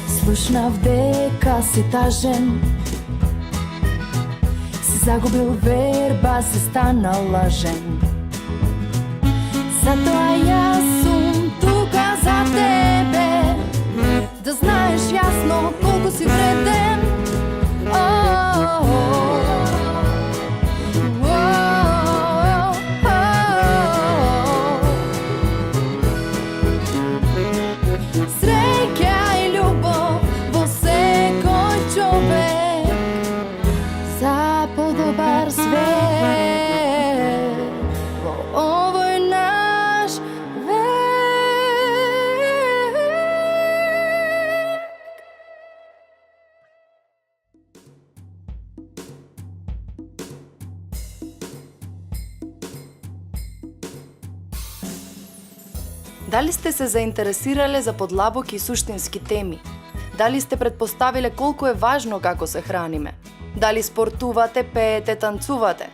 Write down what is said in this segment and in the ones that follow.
Слушнав дека си тажен, си загубил верба, си станал лажен. Затоа јас сум тука за тебе, да знаеш јасно колку си вреден. Среќа и љубов во секој човек, за подобар свет во овој наш век. Дали сте се заинтересирале за подлабоки и суштински теми? Дали сте предпоставиле колку е важно како се храниме? Дали спортувате, пеете, танцувате?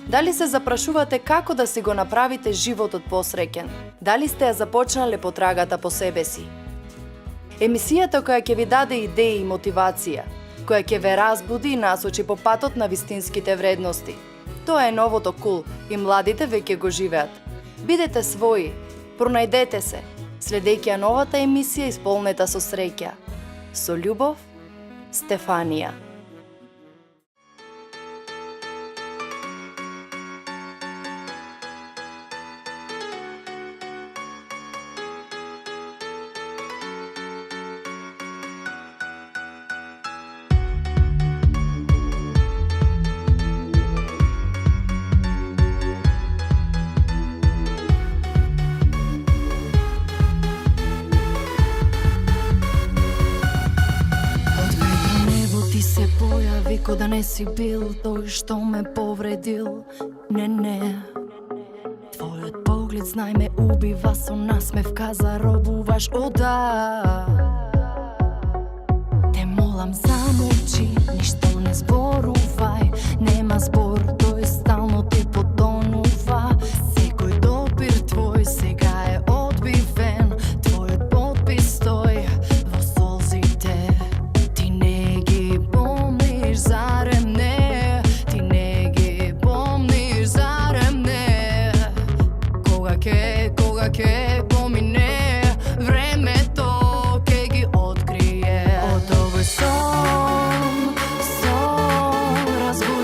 Дали се запрашувате како да си го направите животот посреќен? Дали сте ја започнале потрагата по себе си? Емисијата која ќе ви даде идеи и мотивација, која ќе ве разбуди и насочи по патот на вистинските вредности. Тоа е новото кул и младите веќе го живеат. Бидете своји, пронајдете се, следејќи ја новата емисија исполнета со среќа. Со љубов, Стефанија. Се појави ко да не си бил тој што ме повредил. Не. Твојот поглед знај ме убива, со насмевка заробуваш ода. Те молам замолчи, ништо не зборувај. Нема збор, тој стално ти потонува. Секој допир твој сега е одбивен. Твојот подпис стои во солзите. Зарем не, ти не ги помниш, зарем не. Кога ќе помине времето, ќе ги открие. Од овој сон разбуден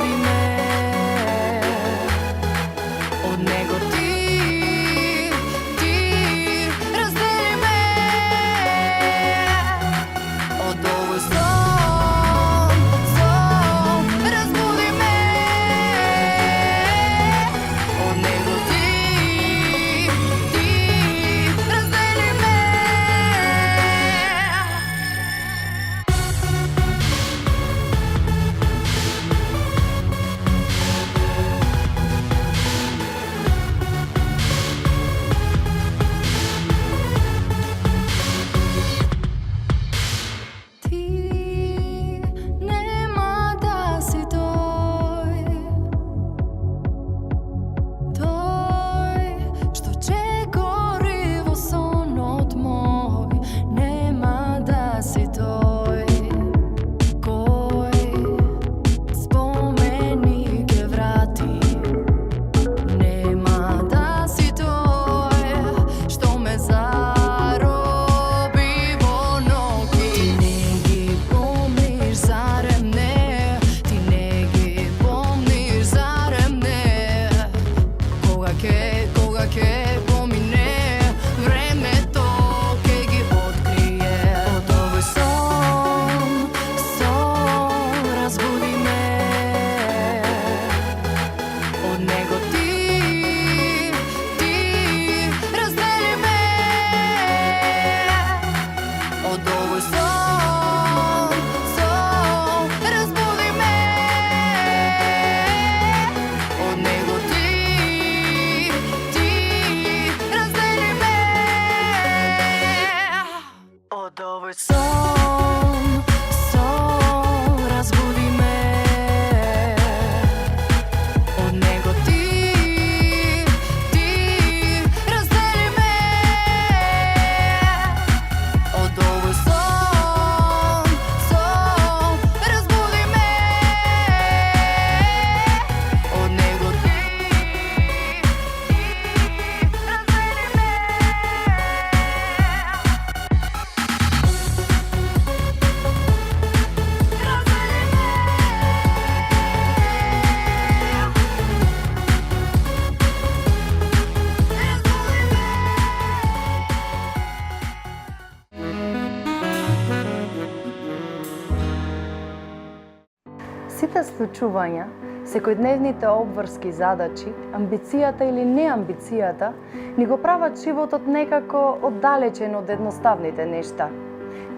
случувања, секојдневните обврски задачи, амбицијата или неамбицијата, ни го прават животот некако оддалечен од едноставните нешта.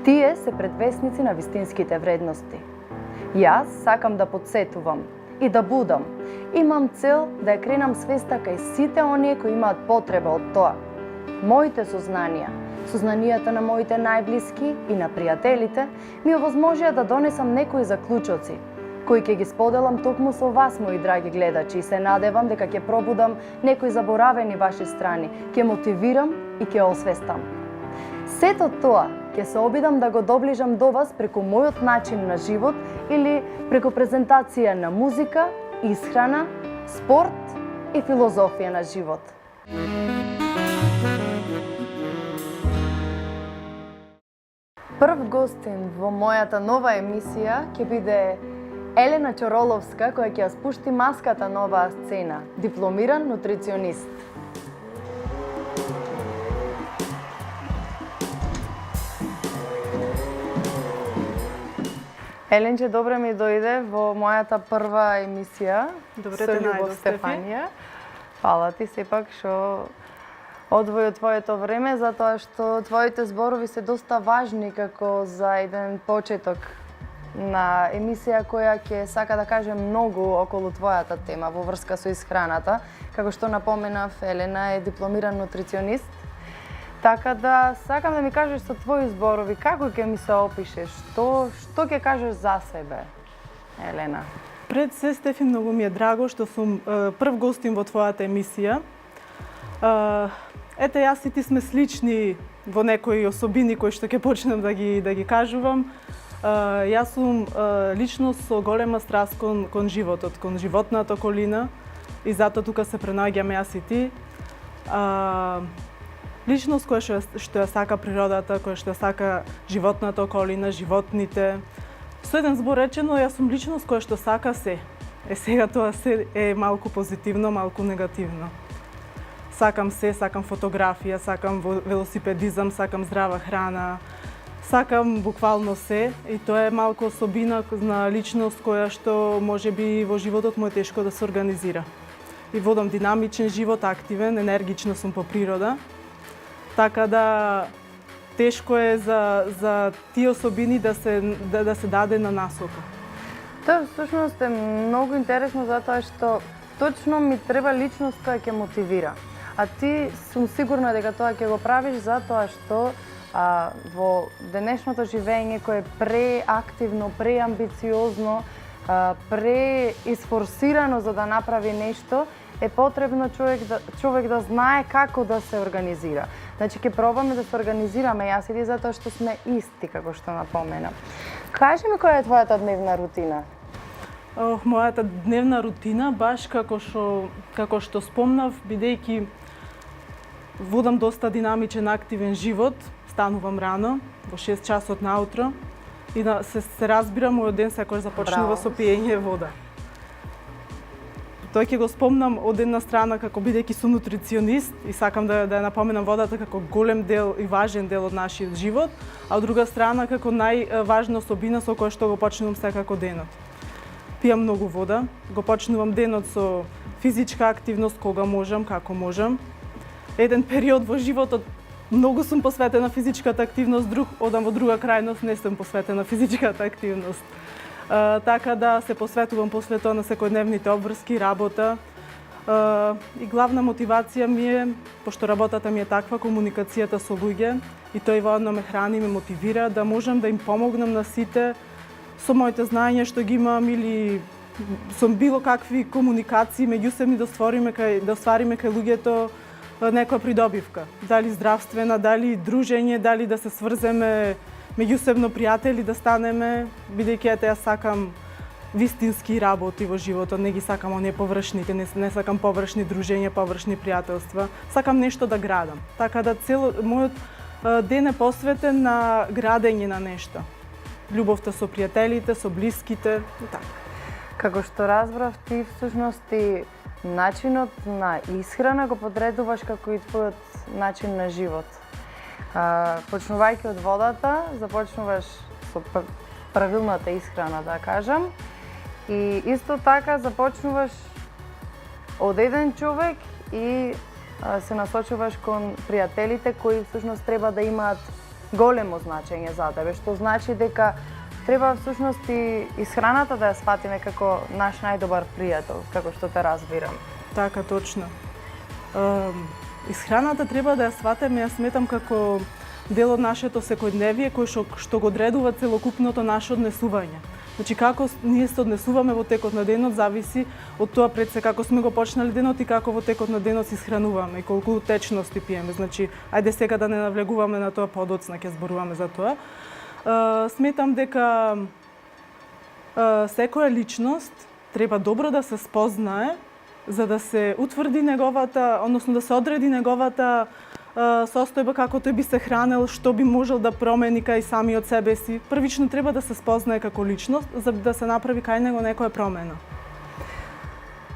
Тие се предвесници на вистинските вредности. Јас сакам да подсетувам и да будам. Имам цел да ја кренам свеста кај сите оние кои имаат потреба од тоа. Моите сознанија, сознанијата на моите најблиски и на пријателите ми овозможија да донесам некои заклучоци, кои ќе ги споделам токму со вас, мои драги гледачи, и се надевам дека ќе пробудам некои заборавени ваши страни, ќе мотивирам и ќе освестам. Сето тоа ќе се обидам да го доближам до вас преку мојот начин на живот или преку презентација на музика, исхрана, спорт и филозофија на живот. Прв гостин во мојата нова емисија ќе биде Елена Чороловска, која ќе ја спушти маската на оваа сцена, дипломиран нутриционист. Еленче, добре ми дојде во мојата прва емисија со Љубов Стефанија. Фала ти сепак што одвои од твоето време, затоа што твоите зборови се доста важни како за еден почеток на емисија која ќе сака да каже многу околу твојата тема во врска со исхраната. Како што напоменав, Елена е дипломиран нутриционист. Така да сакам да ми кажеш со твои зборови како ќе ми се опишеш, што ќе кажеш за себе, Елена? Пред се, Стефи, многу ми е драго што сум прв гостин во твојата емисија. Ете, јас и ти сме слични во некои особини кои што ќе почнем да ги кажувам. Јас сум личност со голема страст кон животот, кон животната околина и затоа тука се пренаоѓаме јас и ти. Личност која што ја сака природата, која што ја сака животната околина, животните. Со еден збор речено, јас сум личност која што сака се. Сега тоа се е малку позитивно, малку негативно. Сакам се, сакам фотографија, сакам велосипедизам, сакам здрава храна, сакам буквално се, и тоа е малку особина на личност која што можеби во животот му е тешко да се организира. И водам динамичен живот, активен, енергична сум по природа. Така да тешко е за тие особини да се даде на насока. Тоа всушност е многу интересно затоа што точно ми треба личност која ќе мотивира. А ти сум сигурна дека тоа ќе го правиш затоа што во денешното живење кое е преактивно, преамбициозно, преисфорсирано за да направи нешто, е потребно човек да знае како да се организира. Значи, ќе пробаме да се организираме јас и ти затоа што сме исти, како што напомена. Кажи ми која е твојата дневна рутина? Мојата дневна рутина, баш како што спомнав, бидејќи водам доста динамичен, активен живот, станувам рано, во 6 часот наутро, и се разбира, мојот ден секој започнува со пиење вода. Тоа ќе го спомнам од една страна како бидејќи сум нутриционист и сакам да ја напоменам водата како голем дел и важен дел од нашиот живот, а од друга страна како најважна особина со која што го почнувам секако денот. Пијам многу вода, го почнувам денот со физичка активност кога можам, како можам. Еден период во животот многу сум посветена физичката активност, одам во друга крајност, не сум посветена физичката активност. Така да се посветувам после тоа на секојдневните обврски, работа. И главна мотивација ми е, пошто работата ми е таква, комуникацијата со луѓе, и тој воедно ме храни, ме мотивира да можам да им помогнам на сите со моите знаења што ги имам или со било какви комуникации меѓусебни да оствариме кај луѓето некоја придобивка. Дали здравствена, дали дружење, дали да се сврземе меѓусебно пријатели да станеме, бидејќи јас сакам вистински работи во животот, не ги сакам оние површните, не сакам површни дружења, површни пријателства, сакам нешто да градам. Така да мојот ден е посветен на градење на нешто. Љубовта со пријателите, со блиските и така. Како што разбрав, ти всушност и начинот на исхрана го подредуваш како и твојот начин на живот. Почнувајќи од водата, започнуваш со правилната исхрана, да кажам, И исто така започнуваш од еден човек и се насочуваш кон пријателите кои всушност треба да имаат големо значење за тебе, што значи дека треба всушност и исхраната да ја сватиме како наш најдобар пријател, како што те разбирам. Така, точно. Исхраната треба да ја сватиме, јас сметам како дел од нашето секојдневие кој што го одредува целокупното наше однесување. Значи како ние се однесуваме во текот на денот зависи од тоа пред се како сме го почнали денот и како во текот на денот се исхрануваме и колку течности пиеме. Значи ајде сега да не навлегуваме на тоа, подоцна ќе зборуваме за тоа. Сметам дека секоја личност треба добро да се спознае за да се утврди неговата, односно да се одреди неговата состојба како тој би се хранел, што би можел да промени кај самиот себе си. Првично треба да се спознае како личност за да се направи кај него некоја промена.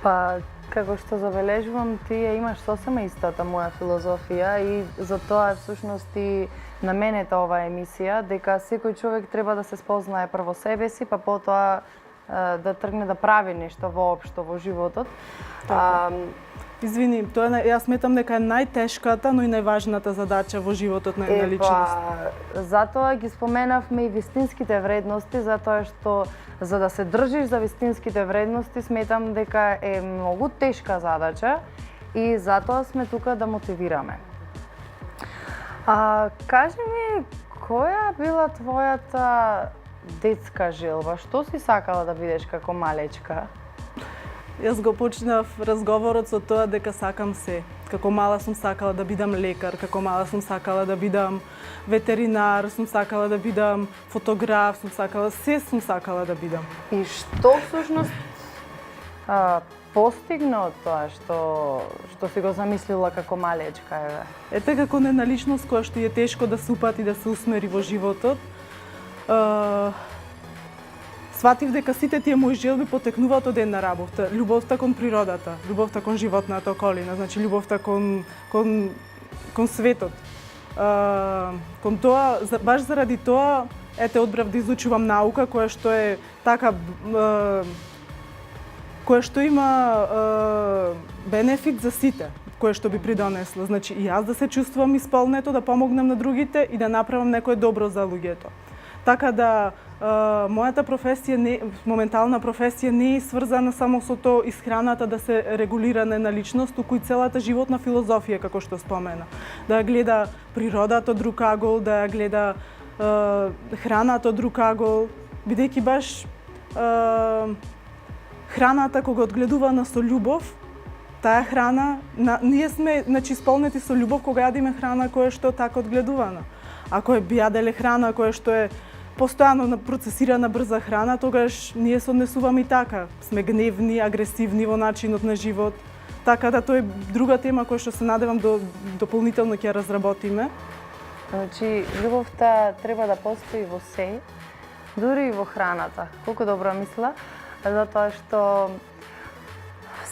Па, како што забележувам, ти ја имаш сосема истата моја филозофија и затоа всушност и наменета оваа емисија, дека секој човек треба да се спознае прво себе си, па потоа да тргне да прави нешто воопшто во животот. Извини, тоа јас сметам дека е најтешката, но и најважната задача во животот на една личност. Затоа ги споменавме и вистинските вредности, затоа што за да се држиш за вистинските вредности, сметам дека е многу тешка задача и затоа сме тука да мотивираме. Кажи ми, која била твојата детска желба? Што си сакала да бидеш како малечка? Јас го почнав разговорот со тоа дека сакам се. Како мала сум сакала да бидам лекар, како мала сум сакала да бидам ветеринар, сум сакала да бидам фотограф, се сум сакала да бидам. И што всушност постигна од тоа што си го замислила како малечка, еве? Ете како една личност која што е тешко да се упати да се усмери во животот. Сватив дека сите тие мои желби потекнуваат од една работа, љубовта кон природата, љубовта кон животната околина, значи љубовта кон светот. Кон тоа, баш заради тоа, одбрав да изучувам наука која што е така која што има бенефит за сите, која што би придонесла. Значи и јас да се чувствувам исполнето, да помогнам на другите и да направам некое добро за луѓето. Така да мојата професија моментална професија не е сврзана само со тоа исхраната да се регулира на една личност, туку и целата животна филозофија како што спомена. Да ја гледа природата од друг агол, да ја гледа храната од друг агол, бидејќи баш храната кога одгледувана со љубов, таа храна ние сме исполнети со љубов кога јадиме храна која што е така одгледувана. Ако би јаделе храна која што е постојано процесирана брза храна, тогаш ние се однесуваме и така. Сме гневни, агресивни во начинот на живот. Така да тоа е друга тема која што се надевам дополнително ќе ја разработиме. Значи, љубовта треба да постои во се, дури и во храната. Колку добра мисла, затоа што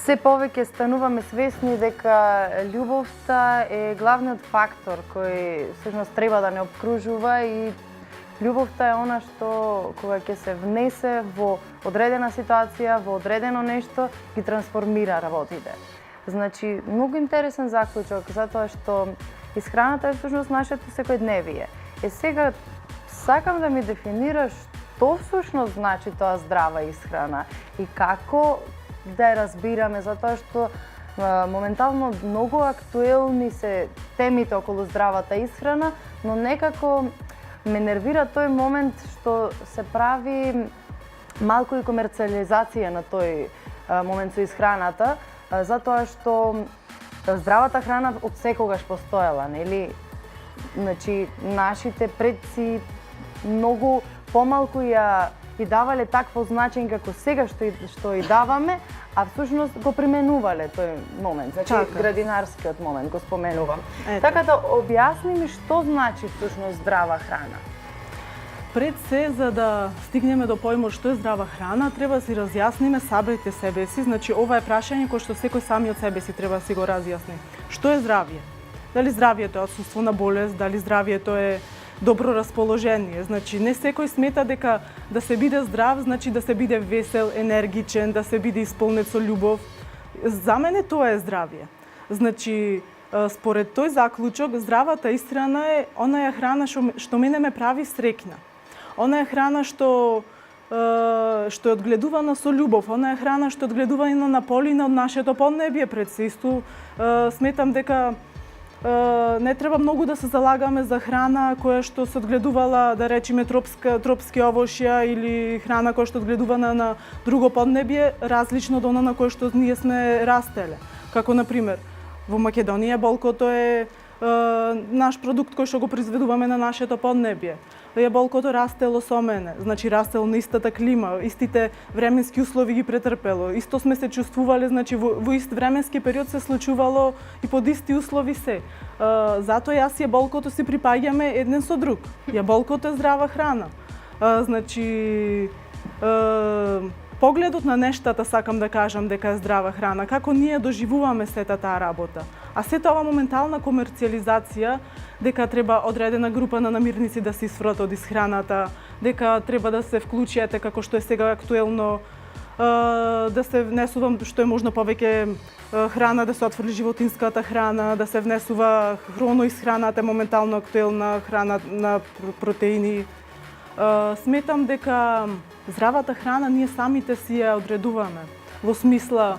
се повеќе стануваме свесни дека љубовта е главниот фактор кој всушност треба да не обкружува и љубовта е она што кога ќе се внесе во одредена ситуација, во одредено нешто, ги трансформира работите. Значи, многу интересен заклучок, затоа што исхраната е всушност нашето секојдневие. Сега сакам да ми дефинираш што всушност значи тоа здрава исхрана и како да ја разбираме, затоа што моментално многу актуелни се темите околу здравата исхрана, но некако ме нервира тој момент што се прави малку и комерциализација на тој момент со исхраната, затоа што здравата храна од секогаш постоела, нели? Значи, нашите предци многу помалку ја и давале такво значење како сега што и даваме, а всушност го применувале тој момент, значи градинарскиот момент го споменувам. Така да објасни ми што значи всушност здрава храна. Пред се, за да стигнеме до поимот што е здрава храна, треба да си разјасниме сабрите себе си, значи ова е прашање кое што секој сами од себе си треба да си го разјасни. Што е здравје? Дали здравјето е отсуство на болест, дали здравјето е добро расположение. Значи не секој смета дека да се биде здрав значи да се биде весел, енергичен, да се биде исполнет со љубов. За мене тоа е здравје. Значи според тој заклучок, здравата исхрана е онаја храна што мене ме прави среќна. Она е храна што е одгледувана со љубов, она е храна што е одгледувана на полина од нашето поднебје пред се. Исто сметам дека не треба многу да се залагаме за храна која што се одгледувала, да речеме, тропски овошја или храна која што е одгледувана на друго поднебје, различно од она на кое што ние сме растеле. Како на пример, во Македонија болкото е наш продукт кој што го произведуваме на нашето поднебје. Јаболкото растело со мене, значи растело на истата клима, истите временски услови ги претрпело. Исто сме се чувствувале, значи во ист временски период се случувало и под исти услови се. Затоа јас јаболкото си припаѓаме еден со друг. Јаболкото е здрава храна. Значи погледот на нештата сакам да кажам дека е здрава храна, како ние доживуваме сета таа работа. А сета ова моментална комерцијализација, дека треба одредена група на намирници да се исфрат од исхраната, дека треба да се вклучиете како што е сега актуелно, да се внесува што е можно повеќе храна, да се отфрли животинската храна, да се внесува хроноисхраната, моментално актуелна храна на протеини. Сметам дека здравата храна ние самите си ја одредуваме. Во смисла,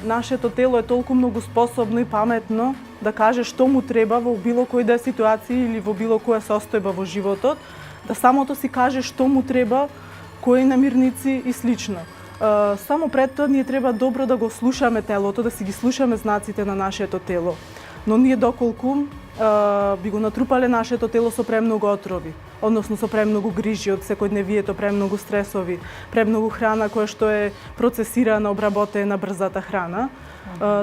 нашето тело е толку многу способно и паметно да каже што му треба во било кој да е ситуација или во било која состојба во животот, да самото си каже што му треба, кои намирници и слично. Само пред тоа ние треба добро да го слушаме телото, да си ги слушаме знаците на нашето тело. Но ние доколку би го натрупале нашето тело со премногу отрови, односно со премногу грижи од секојдневието, премногу стресови, премногу храна која што е процесирана, обработена, брзата храна,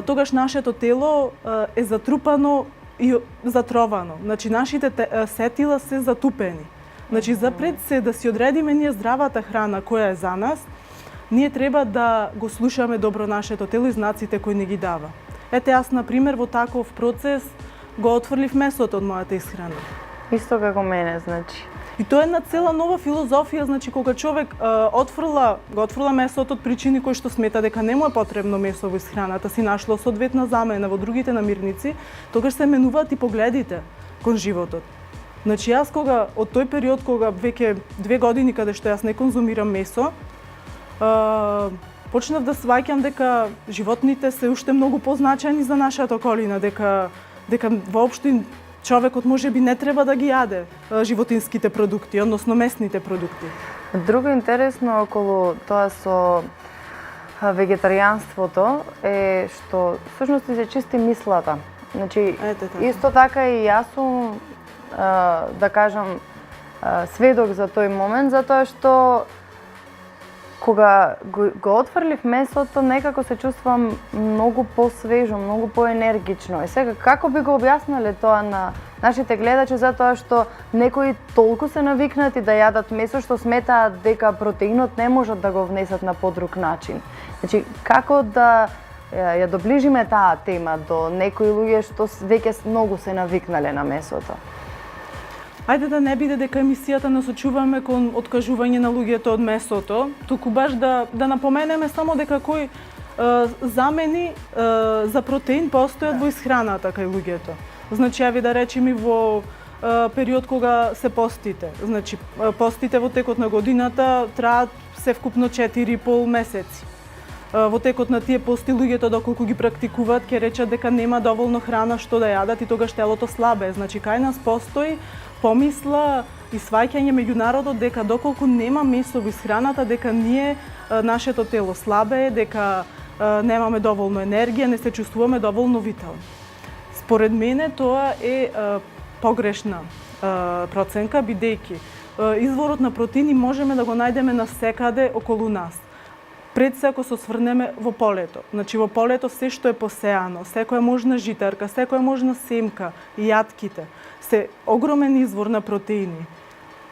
тогаш нашето тело е затрупано и затровано. Значи нашите сетила се затупени. Значи за пред се да си одредиме ние здравата храна која е за нас, ние треба да го слушаме добро нашето тело и знаците кои ни ги дава. Ете, јас, например, во таков процес го отфрлив месото од мојата исхрана. Исто како мене, значи. И тоа е една цела нова филозофија, значи кога човек го отфрла месото од причини кои што смета дека не му е потребно месо во исхраната, си нашло соодветна замена во другите намирници, тогаш се менуваат и погледите кон животот. Значи јас кога од тој период кога веќе 2 години каде што јас не конзумирам месо, почнав да сваќам дека животните се уште многу позначајни за нашата околина, дека воопшто човекот можеби не треба да ги јаде животинските продукти, односно месните продукти. Друго интересно околу тоа со вегетаријанството е што всушност се чисти мислата. Значи, исто така и јас сум, да кажам, сведок за тој момент, затоа што кога го отфрлив месото, некако се чувствувам многу посвежо, многу поенергично. И сега, како би го објаснале тоа на нашите гледачи, затоа што некои толку се навикнати да јадат месо, што сметаат дека протеинот не можат да го внесат на подруг начин. Значи, како да ја доближиме таа тема до некои луѓе што веќе многу се навикнале на месото? Ајде да не биде дека емисијата насочуваме кон откажување на луѓето од месото, туку баш да напоменеме само дека кои замени за протеин постојат во исхраната кај луѓето. Значи, ја ви да речем и во период кога се постите. Значи, постите во текот на годината траат севкупно 4,5 месеци. Во текот на тие пости луѓето доколку ги практикуваат ќе речат дека нема доволно храна што да јадат и тогаш телото слабе. Значи, кај нас постои помисла и сваќање меѓу народот дека доколку нема месо во исхраната, дека ние, нашето тело слабе, дека немаме доволно енергија, не се чувствуваме доволно витални. Според мене тоа е погрешна проценка, бидејќи изворот на протеини можеме да го најдеме насекаде околу нас. Пред се ако се осврнеме во полето. Значи во полето се што е посеано, секоја можна житарка, секоја можна семка, јатките, се огромен извор на протеини.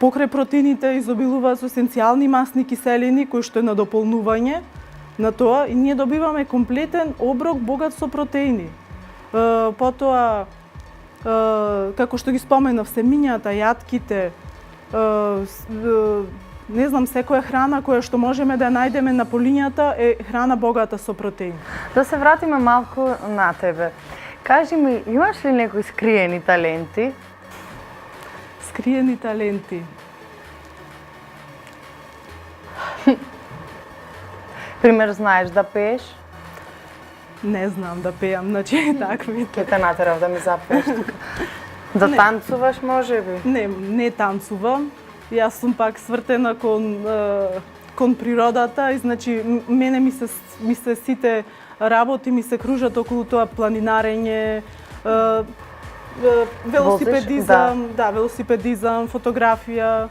Покрај протеините изобилуваат со есенцијални масни киселини кои што е на дополнување на тоа и ние добиваме комплетен оброк богат со протеини. Потоа како што ги споменав, семињата, јатките, не знам, секоја храна која што можеме да ја најдеме на полињата е храна богата со протеин. Да се вратиме малку на тебе. Кажи ми, имаш ли некои скриени таленти? Скриени таленти. Пример, знаеш да пееш? Не знам да пеам, значи такви. Ке те натерав да ми запееш тука. Да Не. танцуваш, може би? Не танцувам. Јас сум пак свртена кон природата и значи мене ми се сите работи ми се кружат околу тоа планинарење, велосипедизам, велосипедизам, фотографија.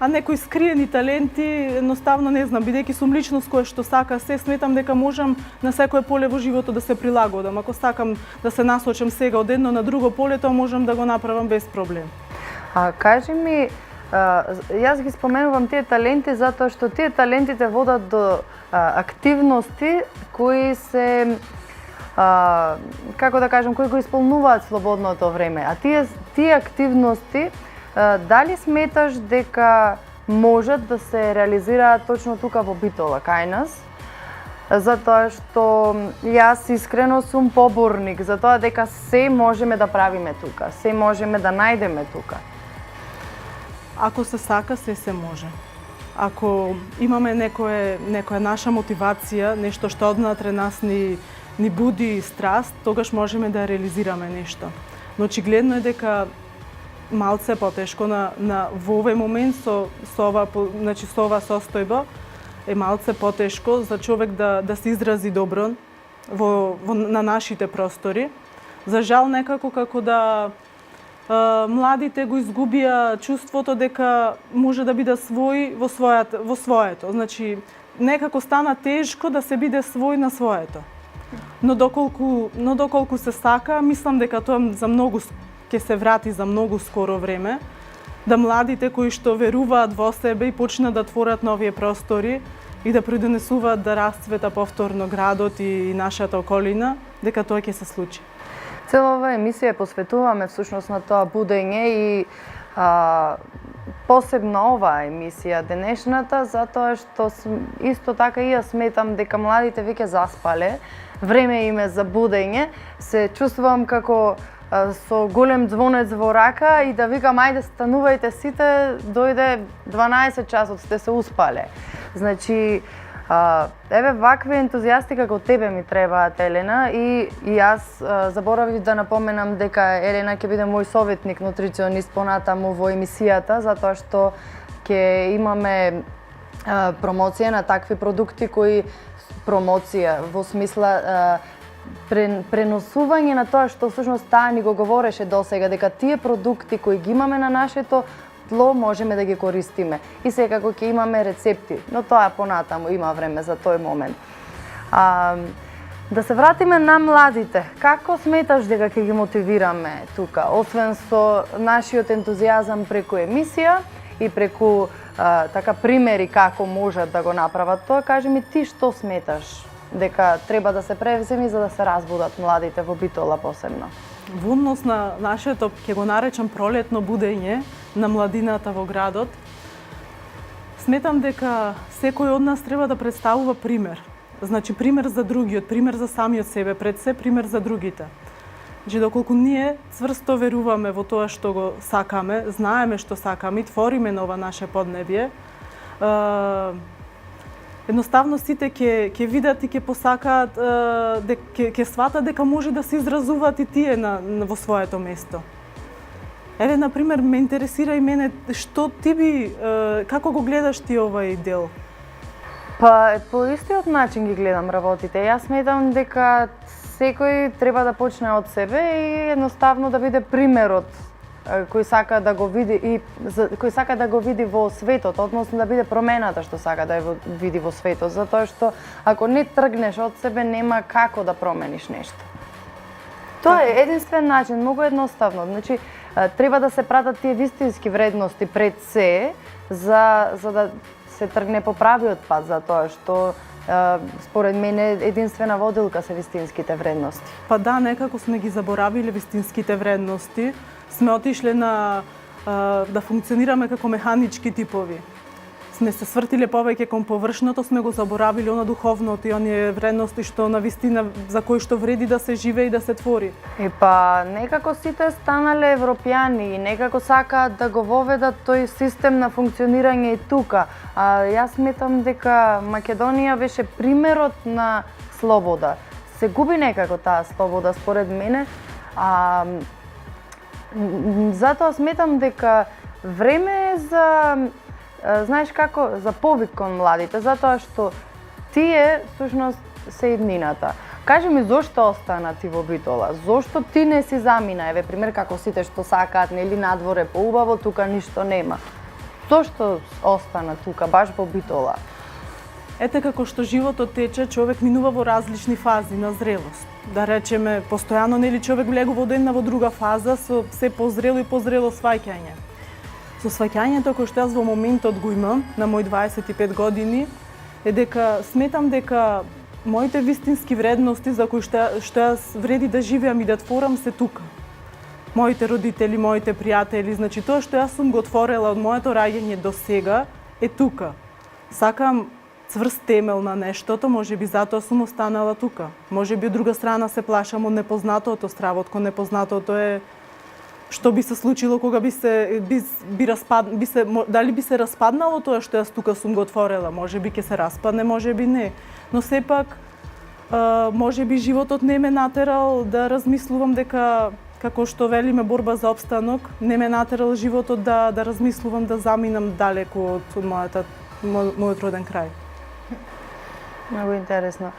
А некои скриени таленти, едноставно не знам, бидејќи сум личност која што сака се, сметам дека можам на секое поле во животот да се прилагодам. Ако сакам да се насочам сега од едно на друго поле, тоа можам да го направам без проблем. А кажи ми, јас ги споменувам тие таленти затоа што тие таленти те водат до активности кои се како да кажам, кои го исполнуваат слободното време. А тие активности дали сметаш дека можат да се реализираат точно тука во Битола кај нас? Затоа што јас искрено сум поборник за тоа дека се можеме да правиме тука, се можеме да најдеме тука. Ако се сака, се може. Ако имаме некоја наша мотивација, нешто што однатре нас ни буди страст, тогаш можеме да реализираме нешто. Но очигледно е дека малце потешко во овој момент со ова состојба е малце потешко за човек да се изрази добро на нашите простори. За жал некако како да младите го изгубија чувството дека може да биде свој во своето. Значи, некако стана тешко да се биде свој на своето. Но доколку се сака, мислам дека тоа ќе се врати за многу скоро време, да младите кои што веруваат во себе и почнат да творат нови простори и да придонесуваат да расцвета повторно градот и нашата околина, дека тоа ќе се случи. Цела ова емисија посветуваме всушност на тоа будење и посебно оваа емисија денешната, затоа што исто така и јас сметам дека младите веќе заспале, време им е за будење, се чувствувам како со голем звонец во рака и да викам ајде станувајте сите, дојде 12 часот, сте се успале. Значи, еве вакви ентузијасти како тебе ми требаат, Елена, и јас заборавив да напоменам дека Елена ќе биде мој советник нутриционист понатаму во емисијата, затоа што ќе имаме промоција на такви продукти кои во смисла преносување на тоа што всушност таа ни го говореше досега, дека тие продукти кои ги имаме на нашето тло можеме да ги користиме. И секако ќе имаме рецепти, но тоа понатаму има време за тој момент. Да се вратиме на младите. Како сметаш дека ќе ги мотивираме тука, освен со нашиот ентузијазам преку емисија и преку така примери како можат да го направат тоа, кажи ми ти што сметаш дека треба да се превземи за да се разбудат младите во Битола посебно? Во однос на нашето, ќе го наречам пролетно будење на младината во градот, сметам дека секој од нас треба да представува пример. Значи пример за другиот, пример за самиот себе, пред се пример за другите. Значи доколку ние цврсто веруваме во тоа што го сакаме, знаеме што сакаме и твориме на ова наше поднебје, едноставно сите ќе видат и ќе посакаат, ќе сватат дека може да се изразуваат и тие во своето место. Еве, например, ме интересира и мене што ти како го гледаш ти овај дел? Па, по истиот начин ги гледам работите. Јас сметам дека секој треба да почне од себе и едноставно да биде примерот кој сака да го види во светот, односно да биде промената што сака да ја види во светот, затоа што ако не тргнеш од себе нема како да промениш нешто. Тоа е единствен начин, многу едноставно. Значи треба да се пратат тие вистински вредности пред се за да се тргне по правиот пат, затоа што според мене единствена водилка се вистинските вредности. Па да, некако сме ги заборавиле вистинските вредности. Сме отишле на да функционираме како механички типови. Сме се свртиле повеќе кон површното, сме го заборавиле она духовното и оние вредности што на вистина за кои што вреди да се живее и да се твори. Па некако сите станале европјани и некако сакаат да го воведат тој систем на функционирање и тука. Јас сметам дека Македонија беше примерот на слобода. Се губи некако таа слобода според мене. Затоа сметам дека време е за, знаеш како, за повик кон младите, затоа што тие всушност се иднината. Кажи ми зошто остана ти во Битола? Зошто ти не си замина? Еве пример како сите што сакаат, нели надворе поубаво, тука ништо нема. Зошто остана тука баш во Битола? Ете како што животот тече, човек минува во различни фази на зрелост. Да речеме, постојано нели човек влегува од една во друга фаза со се позрело и позрело сваќање. Со сваќањето кој што јас во моментот го имам на мој 25 години е дека сметам дека моите вистински вредности за кои што јас вреди да живеам и да творам се тука. Моите родители, моите пријатели, значи тоа што јас сум го отворила од моето раѓање до сега е тука. Сакам цврст темел на нештото, може би затоа сум останала тука. Може би од друга страна се плашам од непознатото, стравот кон непознатото е што би се случило кога дали би се распаднало тоа што јас тука сум го отворила, може би ќе се распадне, може би не. Но сепак може би животот не ме натерал да размислувам дека како што велиме борба за опстанок, не ме натерал животот да размислувам да заминам далеку од мојот роден крај. Многу интересно.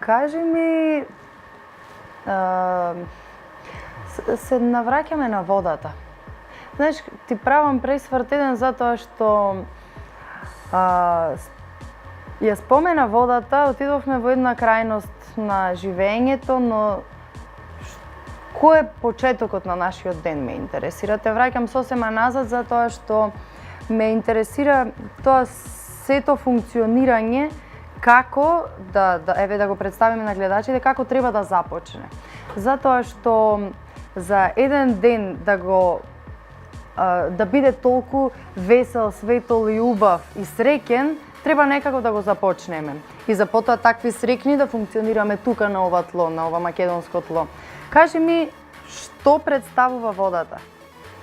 Кажи ми, се навраќаме на водата. Знаеш, ти правам пресврт еден затоа што ја спомена водата, отидовме во една крајност на живењето, но кој е почетокот на нашиот ден ме интересира. Те враќам сосема назад затоа што ме интересира тоа сето функционирање како да го представиме на гледачите како треба да започне. Затоа што за еден ден да биде толку весел, светол и убав и среќен, треба некако да го започнеме. И за потоа такви среќни да функционираме тука на ова тло, на ова македонско тло. Кажи ми, што представува водата?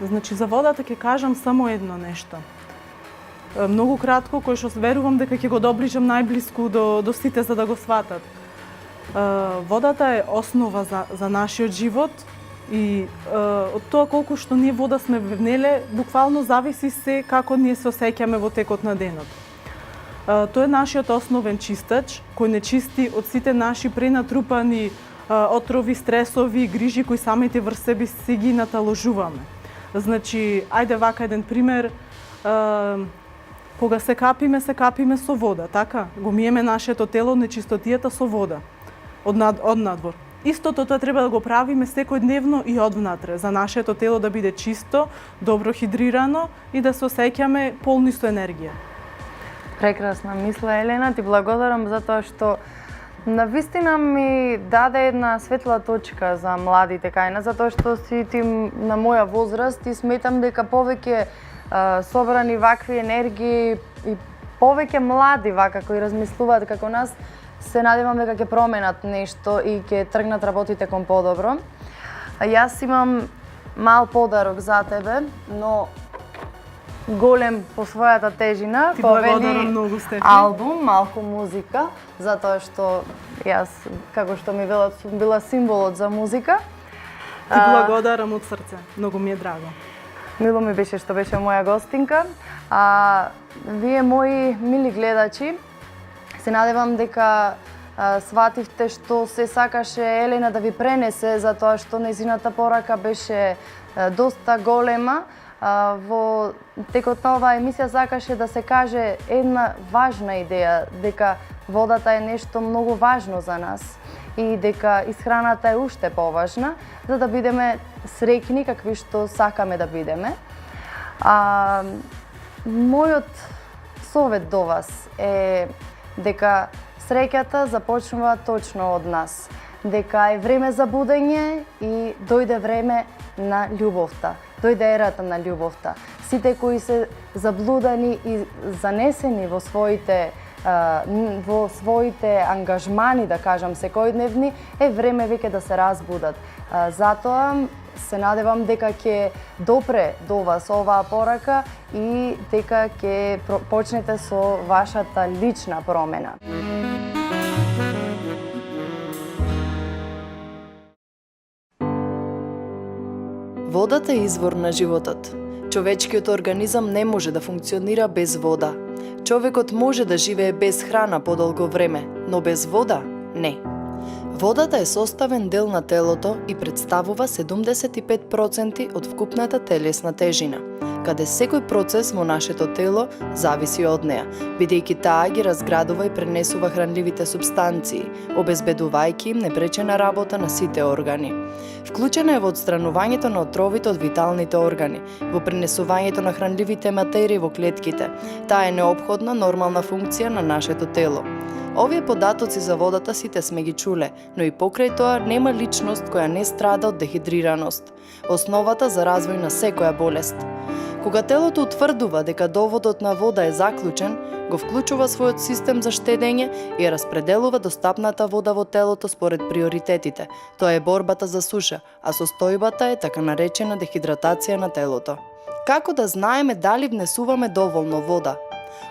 Значи, за водата ќе кажам само едно нешто. Многу кратко, кој што верувам дека ќе го доближам најблиску до сите за да го сватат. Водата е основа за нашиот живот и од тоа колку што ние вода сме внеле, буквално зависи се како ние се осеќаме во текот на денот. Тој е нашиот основен чистач, кој не чисти од сите наши пренатрупани отрови, стресови и грижи кои самите врз себе си ги наталожуваме. Значи, ајде вака еден пример, кога се капиме со вода, така? Го миеме нашето тело нечистотијата со вода од надвор. Истото тоа треба да го правиме секојдневно и одвнатре, за нашето тело да биде чисто, добро хидрирано и да се осеќаме полни со енергија. Прекрасна мисла, Елена, ти благодарам затоа што навистина ми даде една светла точка за младите кајна, затоа што си ти на моја возраст и сметам дека повеќе собрани вакви енергии и повеќе млади вака кои размислуваат како нас, се надевам дека ќе променат нешто и ќе тргнат работите кон подобро. Јас имам мал подарок за тебе, но голем по својата тежина, повели албум, малку музика, затоа што јас, како што ми велат, сум била символот за музика. Ти благодарам од срце, многу ми е драго. Мило ми беше што беше моја гостинка. Вие, мои мили гледачи, се надевам дека свативте што се сакаше Елена да ви пренесе, затоа што нејзината порака беше доста голема. Во текот на оваа емисија сакаше да се каже една важна идеја, дека водата е нешто многу важно за нас и дека исхраната е уште поважна, за да бидеме среќни какви што сакаме да бидеме. Мојот совет до вас е дека среќата започнува точно од нас, дека е време за будење и дојде време на љубовта. Дојде ерата на љубовта. Сите кои се заблудани и занесени во своите ангажмани, да кажам, секојдневни, е време веќе да се разбудат. Затоа се надевам дека ќе допре до вас оваа порака и дека ќе почнете со вашата лична промена. Водата е извор на животот. Човечкиот организам не може да функционира без вода. Човекот може да живее без храна подолго време, но без вода не. Водата е составен дел на телото и представува 75% од вкупната телесна тежина, каде секој процес во нашето тело зависи од неа, бидејќи таа ги разградува и пренесува хранливите супстанции, обезбедувајќи им непречена работа на сите органи. Вклучена е во отстранувањето на отровите од виталните органи, во пренесувањето на хранливите материи во клетките. Таа е неопходна нормална функција на нашето тело. Овие податоци за водата сите сме ги чуле, но и покрај тоа нема личност која не страда од дехидрираност, основата за развој на секоја болест. Кога телото утврдува дека доводот на вода е заклучен, го вклучува својот систем за штедење и ја распределува достапната вода во телото според приоритетите. Тоа е борбата за суша, а состојбата е така наречена дехидратација на телото. Како да знаеме дали внесуваме доволно вода?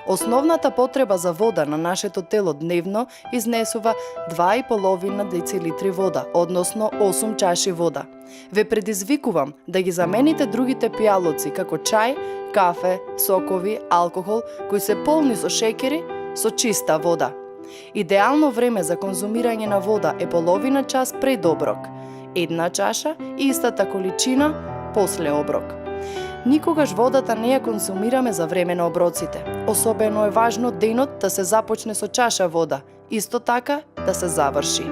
Основната потреба за вода на нашето тело дневно изнесува 2,5 децилитри вода, односно 8 чаши вода. Ве предизвикувам да ги замените другите пијалоци како чај, кафе, сокови, алкохол, кои се полни со шеќери, со чиста вода. Идеално време за конзумирање на вода е половина час пред оброк, 1 чаша и истата количина после оброк. Никогаш водата не ја консумираме за време на оброците. Особено е важно денот да се започне со чаша вода, исто така да се заврши.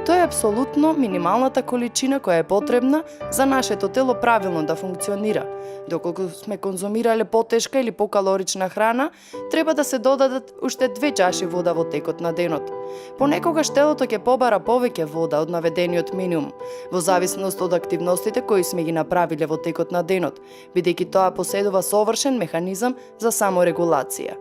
Тоа е апсолутно минималната количина која е потребна за нашето тело правилно да функционира. Доколку сме конзумирале потешка или покалорична храна, треба да се додадат уште 2 чаши вода во текот на денот. Понекогаш телото ќе побара повеќе вода од наведениот минимум, во зависност од активностите кои сме ги направиле во текот на денот, бидејќи тоа поседува совршен механизам за саморегулација.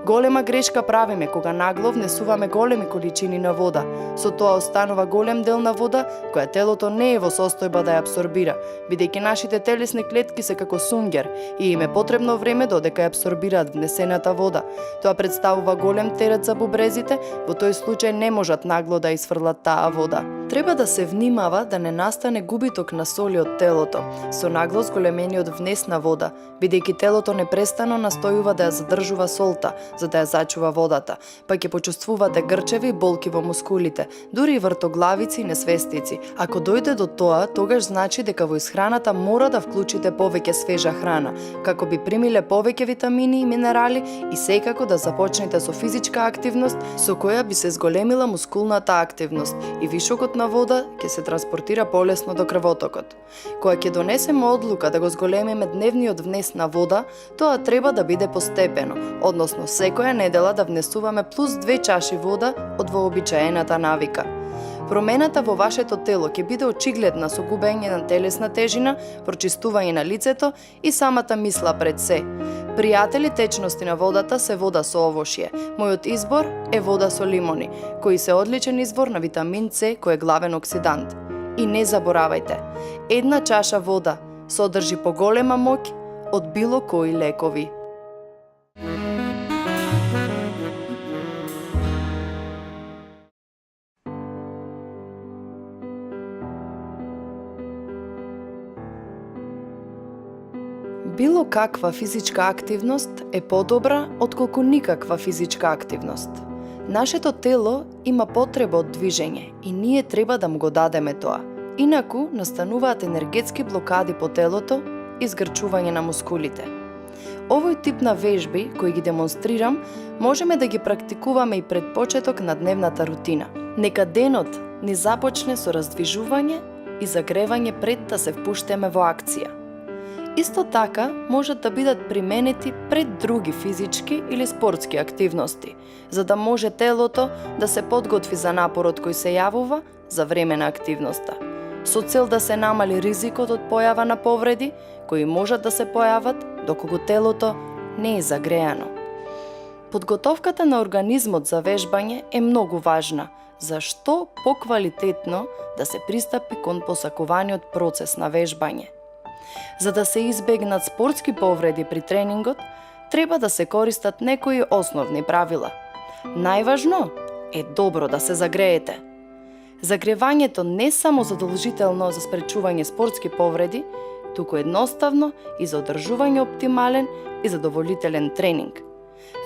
Голема грешка правиме кога нагло внесуваме големи количини на вода. Со тоа останува голем дел на вода која телото не е во состојба да ја абсорбира, бидејќи нашите телесни клетки се како сунгер и им е потребно време додека ја абсорбираат внесената вода. Тоа представува голем терет за бубрезите, во тој случај не можат нагло да изфрлат таа вода. Треба да се внимава да не настане губиток на соли од телото со нагло зголемениот внес на вода, бидејќи телото непрестано настојува да ја задржува солта за да ја зачува водата, па ќе почувствувате грчеви и болки во мускулите, дури и вртоглавици и несвестици. Ако дојде до тоа, тогаш значи дека во исхраната мора да вклучите повеќе свежа храна, како би примиле повеќе витамини и минерали и секако да започнете со физичка активност со која би се зголемила мускулната активност и вишокот на вода ќе се транспортира полесно до крвотокот. Кога ќе донесеме одлука да го зголемиме дневниот внес на вода, тоа треба да биде постепено, односно секоја недела да внесуваме плюс 2 чаши вода од вообичаената навика. Промената во вашето тело ќе биде очигледна со губење на телесна тежина, прочистување на лицето и самата мисла пред се. Пријатели течности на водата се вода со овошје. Мојот избор е вода со лимони, кои се одличен извор на витамин С, кој е главен оксидант. И не заборавајте, 1 чаша вода содржи поголема моќ од било кои лекови. Било каква физичка активност е подобра отколку никаква физичка активност. Нашето тело има потреба од движење и ние треба да му го дадеме тоа. Инаку настануваат енергетски блокади по телото и згрчување на мускулите. Овој тип на вежби, кои ги демонстрирам, можеме да ги практикуваме и пред почеток на дневната рутина. Нека денот ни започне со раздвижување и загревање пред да се впуштиме во акција. Исто така можат да бидат применети пред други физички или спортски активности, за да може телото да се подготви за напорот кој се јавува за време на активноста, со цел да се намали ризикот од појава на повреди кои можат да се појават доколку телото не е загреано. Подготовката на организмот за вежбање е многу важна, зашто поквалитетно да се пристапи кон посакуваниот процес на вежбање. За да се избегнат спортски повреди при тренингот, треба да се користат некои основни правила. Најважно е добро да се загреете. Загревањето не само задолжително за спречување спортски повреди, туку едноставно и за одржување оптимален и задоволителен тренинг.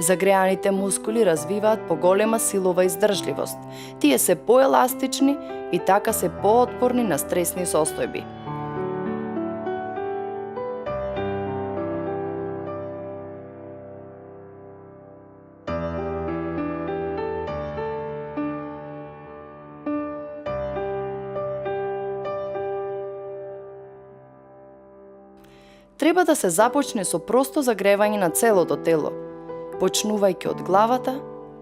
Загреаните мускули развиваат поголема силова издржливост. Тие се поеластични и така се поотпорни на стресни состојби. Треба да се започне со просто загревање на целото тело, почнувајќи од главата,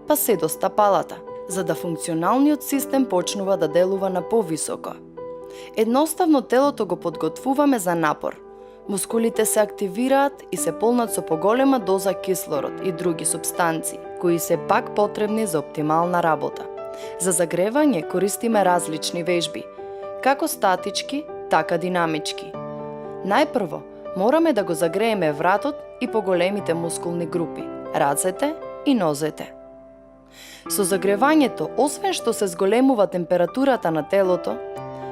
па се до стапалата, за да функционалниот систем почнува да делува на повисоко. Едноставно телото го подготвуваме за напор. Мускулите се активираат и се полнат со поголема доза кислород и други супстанции, кои се пак потребни за оптимална работа. За загревање користиме различни вежби, како статички, така динамички. Најпрво, мораме да го загрееме вратот и поголемите мускулни групи, рацете и нозете. Со загревањето, освен што се зголемува температурата на телото,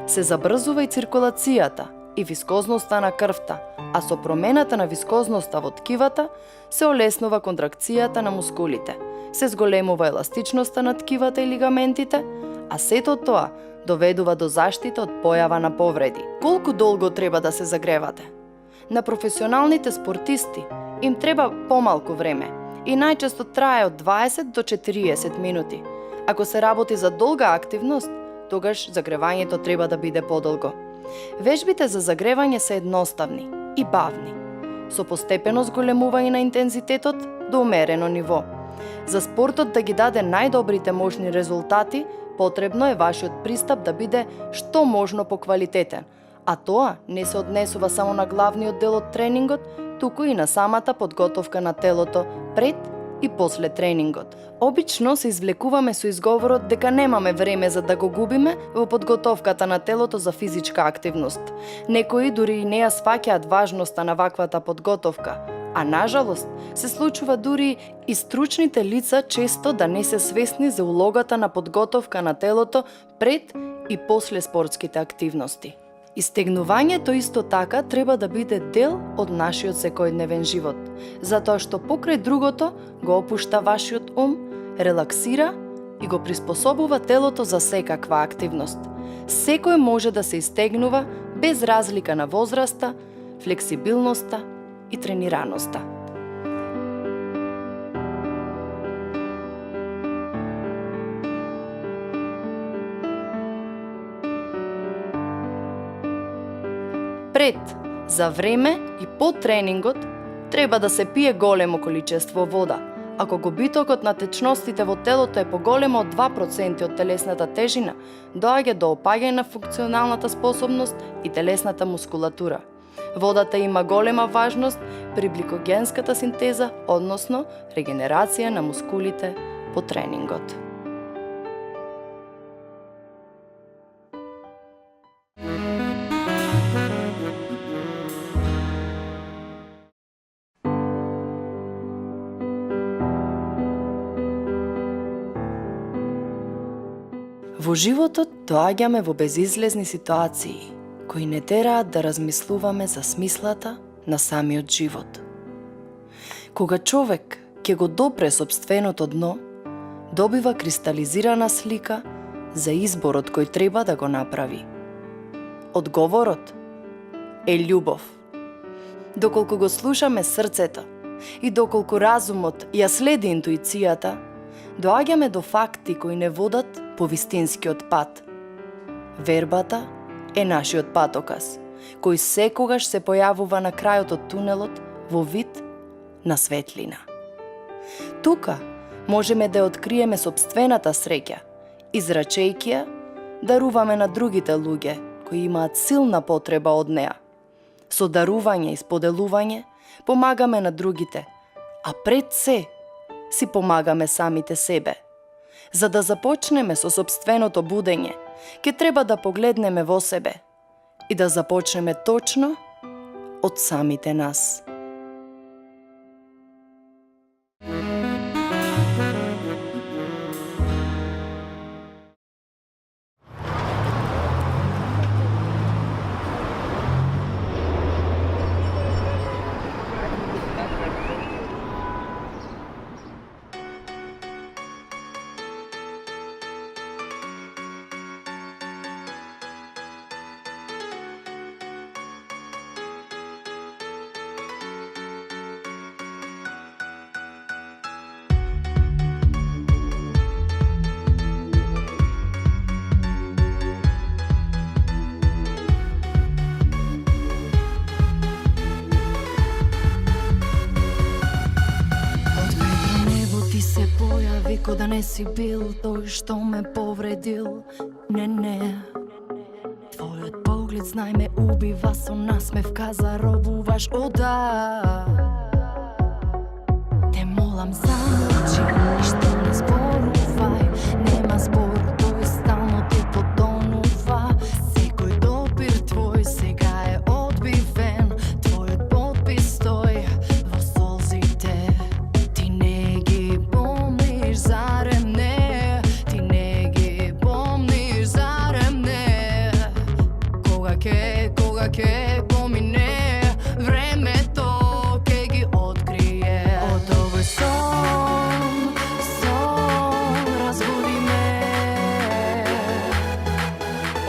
се забрзува и циркулацијата и вискозноста на крвта, а со промената на вискозноста во ткивата се олеснува контракцијата на мускулите, се зголемува еластичноста на ткивата и лигаментите, а сето тоа доведува до заштита од појава на повреди. Колку долго треба да се загревате? На професионалните спортисти им треба помалку време и најчесто трае од 20 до 40 минути. Ако се работи за долга активност, тогаш загревањето треба да биде подолго. Вежбите за загревање се едноставни и бавни, со постепено зголемување на интензитетот до умерено ниво. За спортот да ги даде најдобрите можни резултати, потребно е вашиот пристап да биде што можно поквалитетен, а тоа не се однесува само на главниот дел од тренингот, туку и на самата подготовка на телото пред и после тренингот. Обично се извлекуваме со изговорот дека немаме време за да го губиме во подготовката на телото за физичка активност. Некои дури и не ја сваќаат важноста на ваквата подготовка, а нажалост се случува дури и стручните лица често да не се свесни за улогата на подготовка на телото пред и после спортските активности. Истегнувањето исто така треба да биде дел од нашиот секојдневен живот, затоа што покрај другото го опушта вашиот ум, релаксира и го приспособува телото за секаква активност. Секој може да се истегнува без разлика на возраста, флексибилноста и тренираноста. Пред, за време и по тренингот треба да се пие големо количество вода. Ако губитокот на течностите во телото е поголемо од 2% од телесната тежина, доаѓа до опаѓање на функционалната способност и телесната мускулатура. Водата има голема важност при гликогенската синтеза, односно регенерација на мускулите по тренингот. Во животот доаѓаме во безизлезни ситуации, кои не тераат да размислуваме за смислата на самиот живот. Кога човек ќе го допре сопственото дно, добива кристализирана слика за изборот кој треба да го направи. Одговорот е љубов. Доколку го слушаме срцето и доколку разумот ја следи интуицијата, доаѓаме до факти кои не водат по вистинскиот пат. Вербата е нашиот патоказ, кој секогаш се појавува на крајот од тунелот во вид на светлина. Тука можеме да ја откриеме сопствената среќа, израчејќи ја, даруваме на другите луѓе кои имаат силна потреба од неа. Со дарување и споделување помагаме на другите, а пред се си помагаме самите себе. За да започнеме со сопственото будење, ќе треба да погледнеме во себе и да започнеме точно од самите нас. Ко да не си бил тој што ме повредил. Не. Твојот поглед, знај, ме убива, со насмевка заробуваш. О, да. Те молам, замолчи, ништо не зборувај. Нема збор, тој стално те потонува. Секој допир твој сега е одбивен. Твојот подпис стои во солзите. Ти не ги помниш, зарем не? Ти не ги помниш, зарем не? Кога ќе помине времето, ќе ги открие. Од овој сон разбуди ме.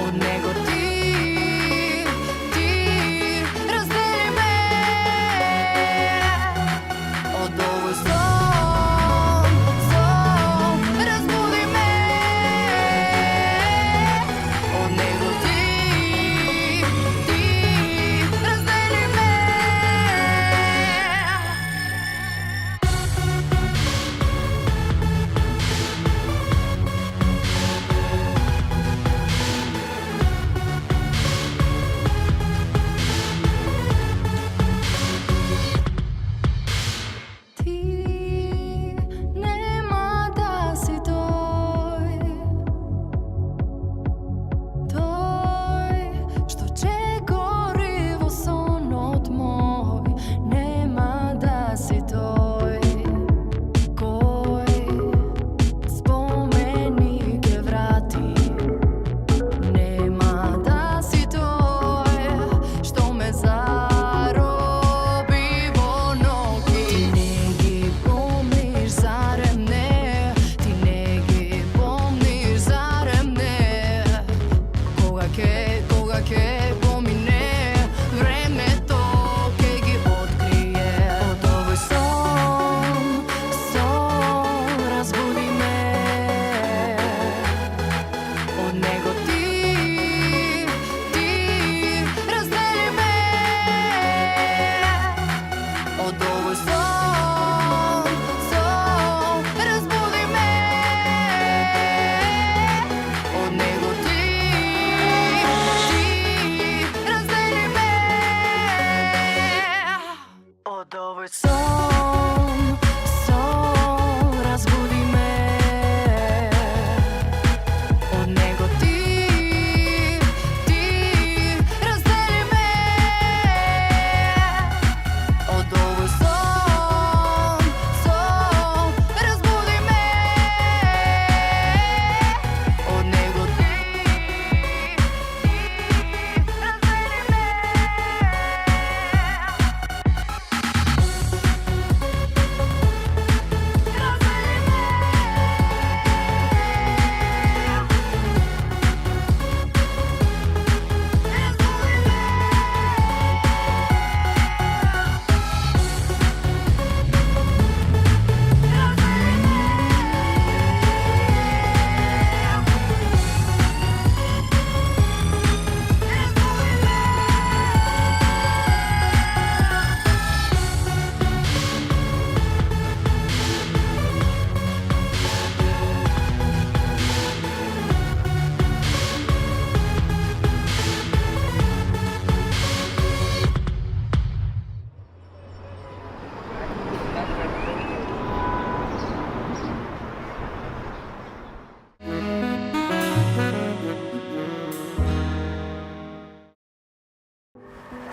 Од него ти раздели ме. Од овој сон разбуди ме. Од него ти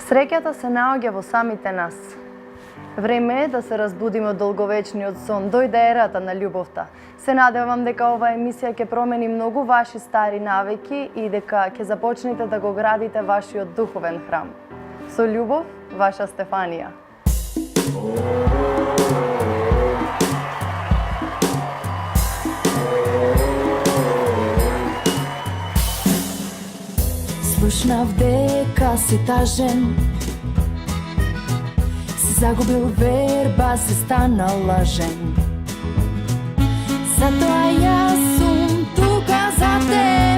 Среќата се наоѓа во самите нас. Време е да се разбудиме од долговечниот сон, дојде ерата на љубовта. Се надевам дека оваа емисија ќе промени многу ваши стари навики и дека ќе започнете да го градите вашиот духовен храм. Со љубов, ваша Стефанија. Слушнав дека си тажен, си загубил верба, се стана лажен. Затоа јас сум тука за те.